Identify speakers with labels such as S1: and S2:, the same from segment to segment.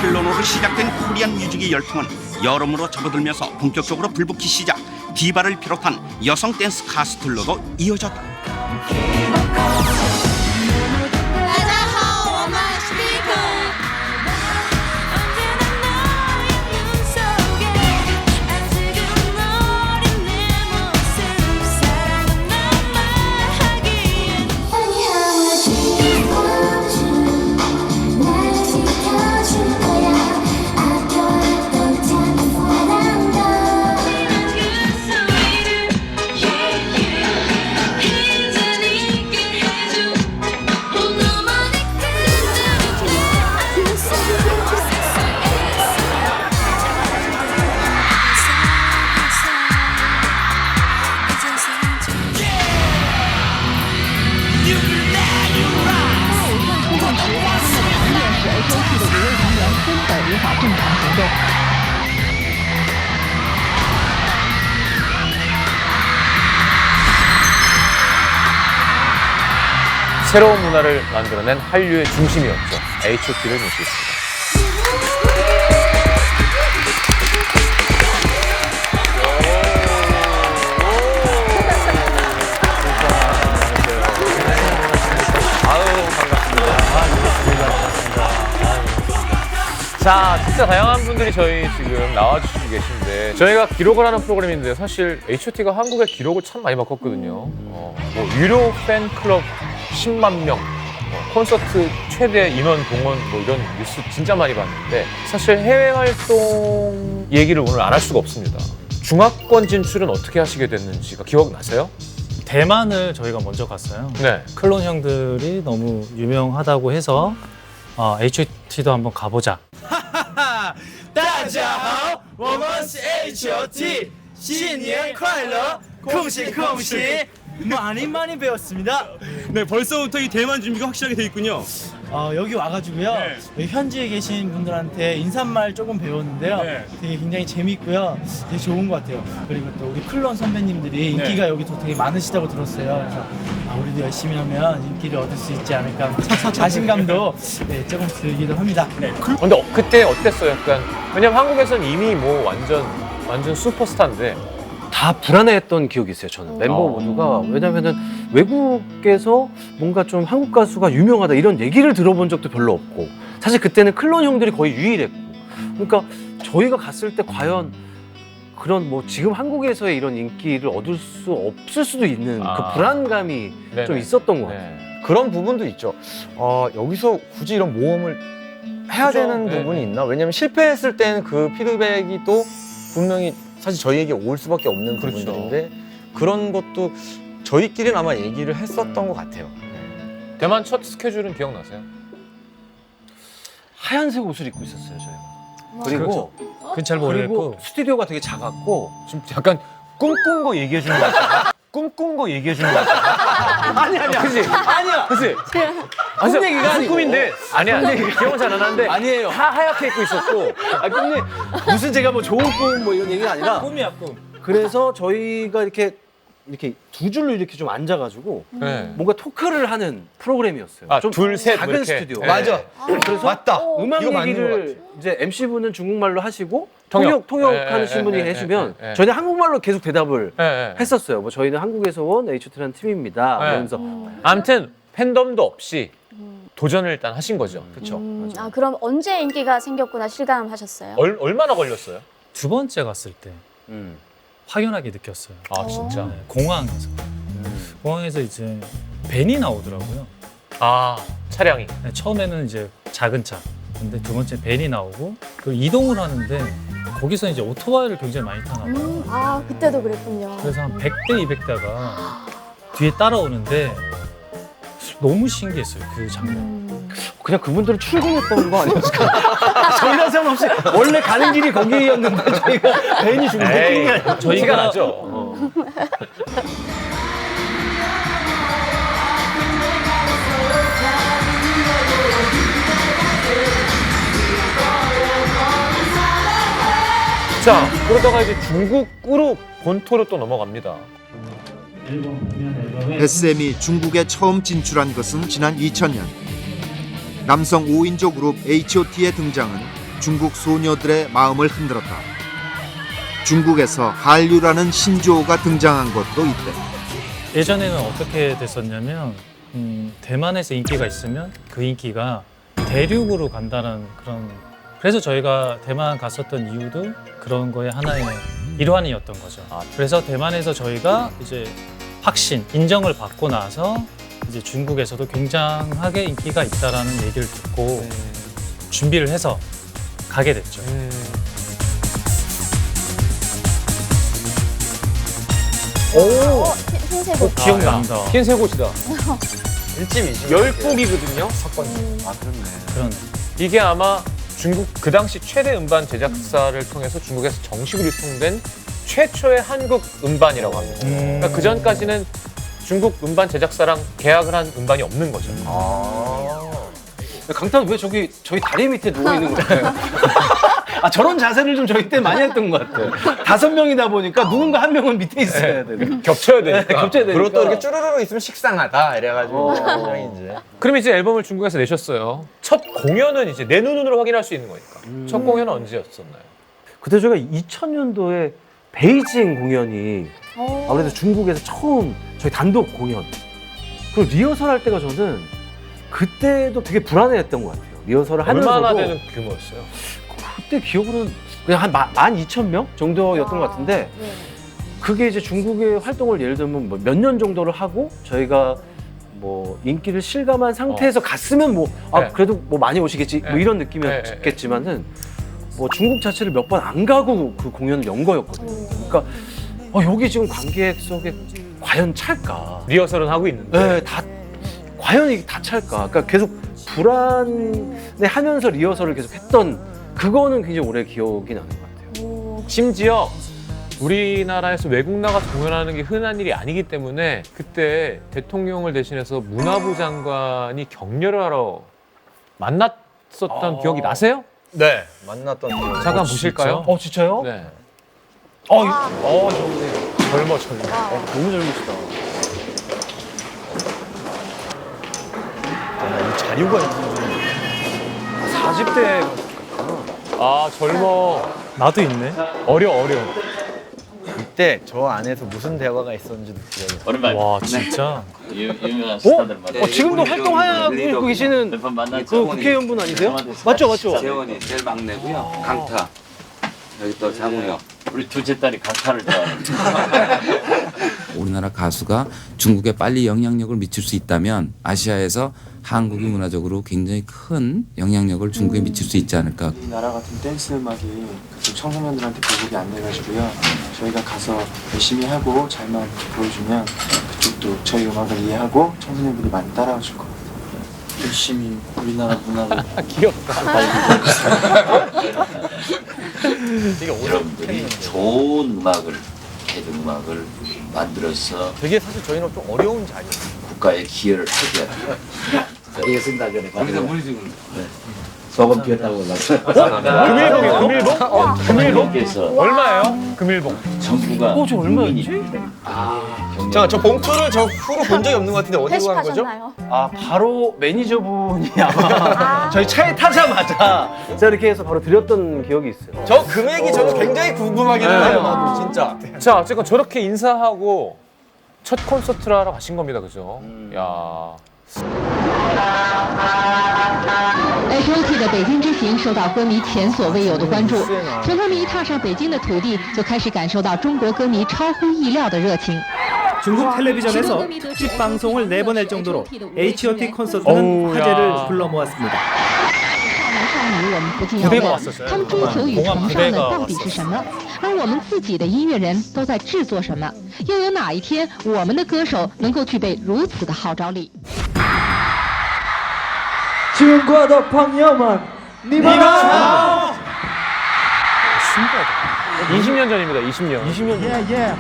S1: 클론으로 시작된 코리안 뮤직의 열풍은 여름으로 접어들면서 본격적으로 불붙기 시작. 디바를 비롯한 여성 댄스 가수들로도 이어졌다.
S2: 새로운 문화를 만들어낸 한류의 중심이었죠. H.O.T를 모시겠습니다. 자, 진짜 다양한 분들이 저희 지금 나와주시고 계신데 저희가 기록을 하는 프로그램인데 사실 H.O.T가 한국의 기록을 참 많이 바꿨거든요. 뭐 유료 팬클럽 10만 명, 콘서트 최대 인원 동원 뭐 이런 뉴스 진짜 많이 봤는데 사실 해외 활동 얘기를 오늘 안 할 수가 없습니다. 중화권 진출은 어떻게 하시게 됐는지가 기억나세요?
S3: 대만을 저희가 먼저 갔어요.
S2: 네.
S3: 클론 형들이 너무 유명하다고 해서 H.O.T도 한번 가보자.
S4: 大家好，我们是 H.O.T， 新年快乐，恭喜恭喜！ 많이 배웠습니다.
S5: 네, 벌써부터 이 대만 준비가 확실하게 돼 있군요.
S4: 여기 와가지고요. 여기 현지에 계신 분들한테 인사말 조금 배웠는데요. 되게 굉장히 재밌고요. 되게 좋은 것 같아요. 그리고 또 우리 클론 선배님들이 인기가 여기도 되게 많으시다고 들었어요. 그래서 우리도 열심히 하면 인기를 얻을 수 있지 않을까. 자신감도 조금 들기도 합니다.
S2: 근데 그때 어땠어요? 약간 왜냐면 한국에서는 이미 뭐 완전 슈퍼스타인데
S6: 다 불안해했던 기억이 있어요. 저는 멤버 모두가. 왜냐면은 외국에서 뭔가 좀 한국 가수가 유명하다 이런 얘기를 들어본 적도 별로 없고 사실 그때는 클론 형들이 거의 유일했고 그러니까 저희가 갔을 때 과연 그런 뭐 지금 한국에서의 이런 인기를 얻을 수 없을 수도 있는 그 불안감이
S2: 네네.
S6: 좀 있었던 것 같아요.
S2: 네.
S7: 그런 부분도 있죠. 여기서 굳이 이런 모험을 해야 되는
S2: 네.
S7: 부분이 있나? 왜냐면 실패했을 때는 그 피드백이 또 분명히 사실 저희에게 올 수밖에 없는
S2: 그렇죠.
S7: 부분들인데 그런 것도 저희끼리는 아마 얘기를 했었던 것 같아요.
S2: 대만 첫 스케줄은 기억나세요?
S6: 하얀색 옷을 입고 있었어요, 저희가. 그리고
S3: 그건 잘 모르겠고.
S6: 그리고 스튜디오가 되게 작았고
S2: 지금 약간 꿈꾼 거 얘기해 주는 거 같아. 꿈꾼 거 얘기해 주는 거 같아.
S6: 아니야. 그치?
S2: 아니야. 그치?
S6: 꿈 얘기가 아니고.
S2: 꿈인데 아니야. 기억은 잘 안 나는데
S6: 아니에요.
S2: 하얗게 입고 있었고.
S6: 근데 무슨 제가 뭐 좋은 꿈 뭐 이런 얘기가 아니라
S4: 꿈이야 꿈.
S6: 그래서 저희가 이렇게 두 줄로 이렇게 좀 앉아가지고
S2: 네.
S6: 뭔가 토크를 하는 프로그램이었어요.
S2: 아,
S6: 좀
S2: 둘, 셋
S6: 작은
S2: 이렇게.
S6: 스튜디오.
S2: 네.
S7: 맞아.
S6: 그래서
S7: 맞다.
S6: 음악
S7: 이거 맞는 것
S6: 얘기를 이제 MC분은 중국말로 하시고
S2: 통역.
S6: 통역하시는 분이 해주면 저희는 한국말로 계속 대답을 했었어요. 뭐 저희는 한국에서 온 H.O.T라는 팀입니다. 그러면서
S2: 아무튼 팬덤도 없이 도전을 일단 하신 거죠. 그렇죠?
S8: 그럼 언제 인기가 생겼구나 실감하셨어요?
S2: 얼마나 걸렸어요?
S3: 두 번째 갔을 때 확연하게 느꼈어요.
S2: 아 진짜.
S3: 네, 공항에서. 공항에서 이제 밴이 나오더라고요.
S2: 아 차량이.
S3: 네, 처음에는 이제 작은 차. 근데 두 번째 밴이 나오고 그 이동을 하는데 거기서 이제 오토바이를 굉장히 많이 타나 봐요.
S8: 그때도 그랬군요.
S3: 그래서 한 100대, 200대가 뒤에 따라오는데 너무 신기했어요, 그 장면.
S6: 그냥 그분들은 출근했던 거 아니었을까? 저희랑 상관없이 원래 가는 길이 거기였는데 저희가 벤이 죽은 게 아니라
S2: 저희가 나죠. 자, 그러다가 이제 중국으로 본토로 또 넘어갑니다.
S9: SM이 중국에 처음 진출한 것은 지난 2000년. 남성 5인조 그룹 H.O.T의 등장은 중국 소녀들의 마음을 흔들었다. 중국에서 한류라는 신조어가 등장한 것도 이때.
S3: 예전에는 어떻게 됐었냐면 대만에서 인기가 있으면 그 인기가 대륙으로 간다는 그런, 그래서 저희가 대만 갔었던 이유도 그런 거의 하나의 일환이었던 거죠. 그래서 대만에서 저희가 이제 확신, 인정을 받고 나서 이제 중국에서도 굉장하게 인기가 있다라는 얘기를 듣고 준비를 해서 가게 됐죠.
S8: 흰색
S2: 기억난다. 흰색 옷이다.
S7: 일집이지.
S2: 열폭이거든요.
S3: 그런
S2: 이게 아마 중국 그 당시 최대 음반 제작사를 통해서 중국에서 정식으로 유통된 최초의 한국 음반이라고 합니다. 그러니까 그 전까지는 중국 음반 제작사랑 계약을 한 음반이 없는 거죠.
S6: 강탄 왜 저기 저희 다리 밑에 누워 있는 거예요? 아 저런 자세를 좀 저희 때 많이 했던 것 같아요. 5명이다 보니까 누군가 한 명은 밑에 있어야 돼.
S2: 겹쳐야 되니까.
S6: 겹쳐야 되니까.
S7: 그리고 또 이렇게 쭈루루루 있으면 식상하다 이래가지고 굉장히 이제.
S2: 그럼 이제 앨범을 중국에서 내셨어요. 첫 공연은 이제 내 눈으로 확인할 수 있는 거니까. 첫 공연은 언제였었나요?
S6: 그때 저희가 2000년도에 베이징 공연이 아무래도 중국에서 처음 저희 단독 공연. 그리고 리허설 할 때가 저는 그때도 되게 불안해했던 것 같아요. 리허설을 하면서도.
S2: 얼마나 되는 규모였어요?
S6: 그때 기억으로는 그냥 한 12,000명 정도였던 것 같은데 그게 이제 중국의 활동을 예를 들면 뭐 몇 년 정도를 하고 저희가 뭐 인기를 실감한 상태에서 갔으면 뭐
S2: 네.
S6: 그래도 뭐 많이 오시겠지 뭐 이런 느낌이었겠지만은 뭐 중국 자체를 몇 번 안 가고 그 공연을 연 거였거든요. 그러니까 여기 지금 관객석에 과연 찰까?
S2: 리허설은 하고 있는데.
S6: 네, 과연 이게 다 찰까? 그러니까 계속 불안해하면서 리허설을 계속 했던 그거는 굉장히 오래 기억이 나는 것 같아요.
S2: 심지어 우리나라에서 외국 나가서 공연하는 게 흔한 일이 아니기 때문에 그때 대통령을 대신해서 문화부 장관이 격려를 하러 만났었던 기억이 나세요?
S7: 네 만났던 기억이.
S2: 잠깐 보실까요?
S6: 진짜요?
S2: 네.
S6: 좋네요.
S2: 젊어.
S6: 너무 젊으시다.
S5: 자료가 있는
S6: 40대
S2: 아, 젊어.
S3: 나도 있네.
S2: 어려.
S7: 이때 저 안에서 무슨 대화가 있었는지도 기억이 나요.
S3: 와 진짜.
S6: 지금도 활동하고 계시는 그 국회의원분 아니세요? 맞죠?
S10: 재원이 제일 막내고요. 강타. 여기 또 장우혁. 우리 둘째 딸이 강타를 좋아하는데. 우리나라 가수가 중국에 빨리 영향력을 미칠 수 있다면 아시아에서 한국이 문화적으로 굉장히 큰 영향력을 중국에 미칠 수 있지 않을까.
S11: 우리나라 같은 댄스 음악이 그쪽 청소년들한테 보복이 안 돼가지고요. 저희가 가서 열심히 하고 잘만 보여주면 그쪽도 저희 음악을 이해하고 청소년들이 많이 따라와 줄 것 같아요. 열심히 우리나라 문화를
S2: 귀엽다.
S10: 여러분들이 좋은 음악을, 대중음악을 만들어서
S7: 되게 사실 저희는 좀 어려운 자리였어요.
S10: 국가에 기여를 해줘야 돼요. 이게 쓴다 그래. 거기서 물이 지금 소금 피웠다고 올랐어요. 금일봉?
S2: 얼마예요? 금일봉.
S10: 정부가
S6: 저 얼마였지?
S7: 잠깐 저 봉투를 저 후로 본 적이 없는 것 같은데 어디로 간 거죠?
S8: 회식하셨나요?
S6: 바로 매니저분이 아마 저희 차에 타자마자 제가 이렇게 해서 바로 드렸던 기억이 있어요.
S7: 저 금액이 저는 굉장히 궁금하긴 해요. 나도 진짜.
S2: 자, 어쨌건 저렇게 인사하고 첫 콘서트를 하러 가신 겁니다, 그죠? 야.
S12: H.O.T 的北京之行受到歌迷前所未有的关注，从他们一踏上北京的土地，就开始感受到中国歌迷超乎意料的热情。
S5: 중국 텔레비전에서 특집 방송을 내보낼 정도로 H.O.T 콘서트는 화제를 불러 모았습니다.
S12: 少女，我们不禁要问，他们追求与崇尚的到底是什么？而我们自己的音乐人都在制作什么？又有哪一天我们的歌手能够具备如此的号召力？
S4: 중국의朋友们，你们好。
S2: 신기하다. 20년 전입니다, 20년.
S6: 20년 전.
S4: 예.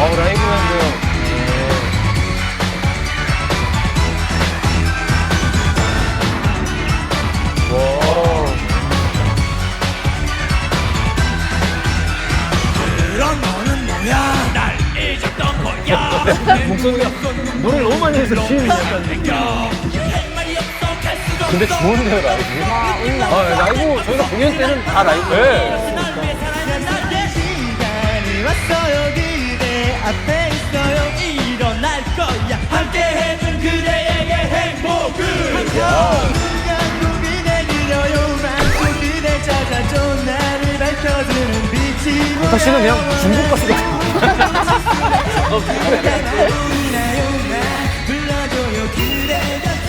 S2: 라이브밴드.
S5: 그럼 너는 뭐야? 날 잊었던 거야.
S6: 목소리가 노래를 너무 많이 해서 지금 약간
S2: 근데 좋은데요, 라이브?
S6: 라이브 저희가 공연 때는 다 라이브.
S2: 네.
S4: 왔어요 그대 앞에 있어요 일어날 거야 함께 해준 그대에게 행복을 한국이 내리려요 만국 그대 찾아줘 나를 밝혀주는 빛이 보여
S2: 사실은 그냥 중국 가수 같은
S4: 불러줘요 그대 곁에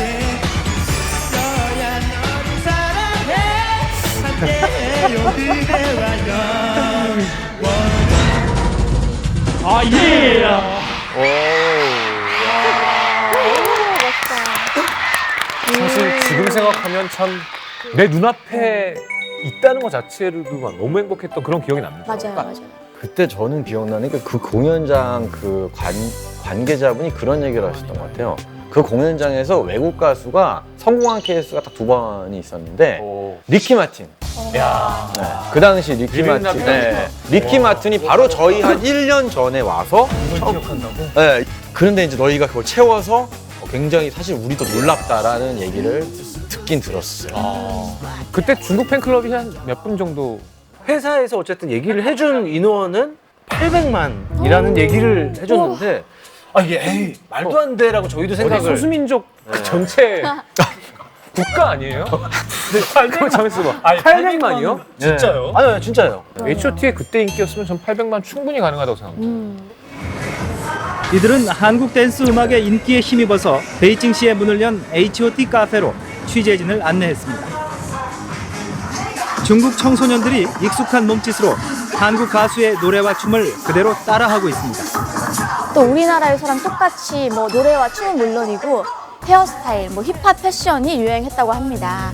S4: 있어야 너를 사랑해 함께해요 그대와 아 예.
S2: 사실 지금 생각하면 참 내 눈앞에 있다는 것 자체로도 막 너무 행복했던 그런 기억이 납니다.
S8: 맞아요, 맞아요.
S7: 그때 저는 기억나는 게 그 공연장 그 관계자분이 그런 얘기를 하셨던 것 같아요. 그 공연장에서 외국 가수가 성공한 케이스가 딱 2번이 있었는데 리키 마틴.
S2: 야.
S7: 네. 그 당시 리키
S2: 리빙
S7: 마틴.
S2: 라빈.
S7: 네. 리키 마틴이 바로 저희 한 1년 전에 와서
S3: 기억한다고?
S7: 네. 그런데 이제 너희가 그걸 채워서 굉장히 사실 우리도 놀랍다라는 얘기를 듣긴 들었어요.
S2: 그때 중국 팬클럽이 한 몇 분 정도
S6: 회사에서 어쨌든 얘기를 해준 인원은 800만이라는 얘기를 해줬는데 이게 에이 말도 안 돼라고 저희도
S2: 어디
S6: 생각을
S2: 소수민족 그 전체 국가 아니에요? 그럼 잠시만 봐.
S3: 아니,
S2: 800만이요?
S3: 진짜요?
S6: 아니요 진짜요.
S2: H.O.T의 그때 인기였으면 전 800만 충분히 가능하다고 생각합니다.
S5: 이들은 한국 댄스 음악의 인기에 힘입어서 베이징시에 문을 연 H.O.T 카페로 취재진을 안내했습니다. 중국 청소년들이 익숙한 몸짓으로 한국 가수의 노래와 춤을 그대로 따라하고 있습니다.
S8: 또 우리나라에서랑 똑같이 뭐 노래와 춤은 물론이고 헤어스타일, 뭐 힙합 패션이 유행했다고 합니다.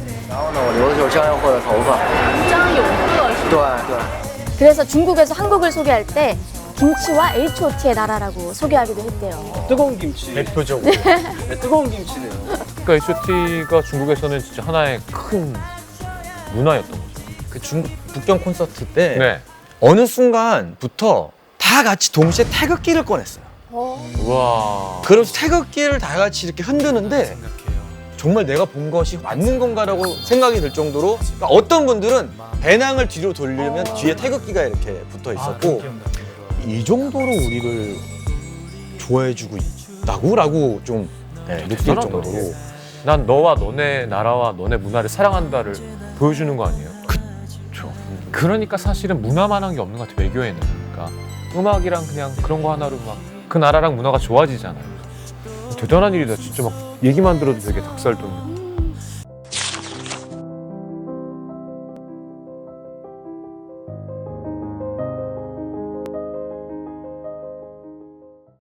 S8: 그래서 중국에서 한국을 소개할 때 김치와 H.O.T의 나라라고 소개하기도 했대요.
S6: 뜨거운 김치.
S2: 대표적으로.
S6: 네, 뜨거운 김치네요.
S2: 그러니까 H.O.T가 중국에서는 진짜 하나의 큰 문화였던 거죠.
S7: 그 중국 북경 콘서트 때
S2: 네.
S7: 어느 순간부터 다 같이 동시에 태극기를 꺼냈어요.
S2: 우와.
S7: 그러면서 태극기를 다 같이 이렇게 흔드는데 정말 내가 본 것이 맞는 건가라고 생각이 들 정도로 그러니까 어떤 분들은 배낭을 뒤로 돌리면 뒤에 태극기가 이렇게 붙어 있었고 이 정도로 우리를 좋아해주고 있다고라고 좀 느낄
S2: 대단하다.
S7: 정도로
S2: 난 너와 너네 나라와 너네 문화를 사랑한다를 보여주는 거 아니에요?
S7: 그렇죠.
S2: 그러니까 사실은 문화만한 게 없는 것 같아, 외교에는. 그러니까 음악이랑 그냥 그런 거 하나로 막 그 나라랑 문화가 좋아지잖아요. 대단한 일이다. 진짜 막 얘기만 들어도 되게 닭살 돋는.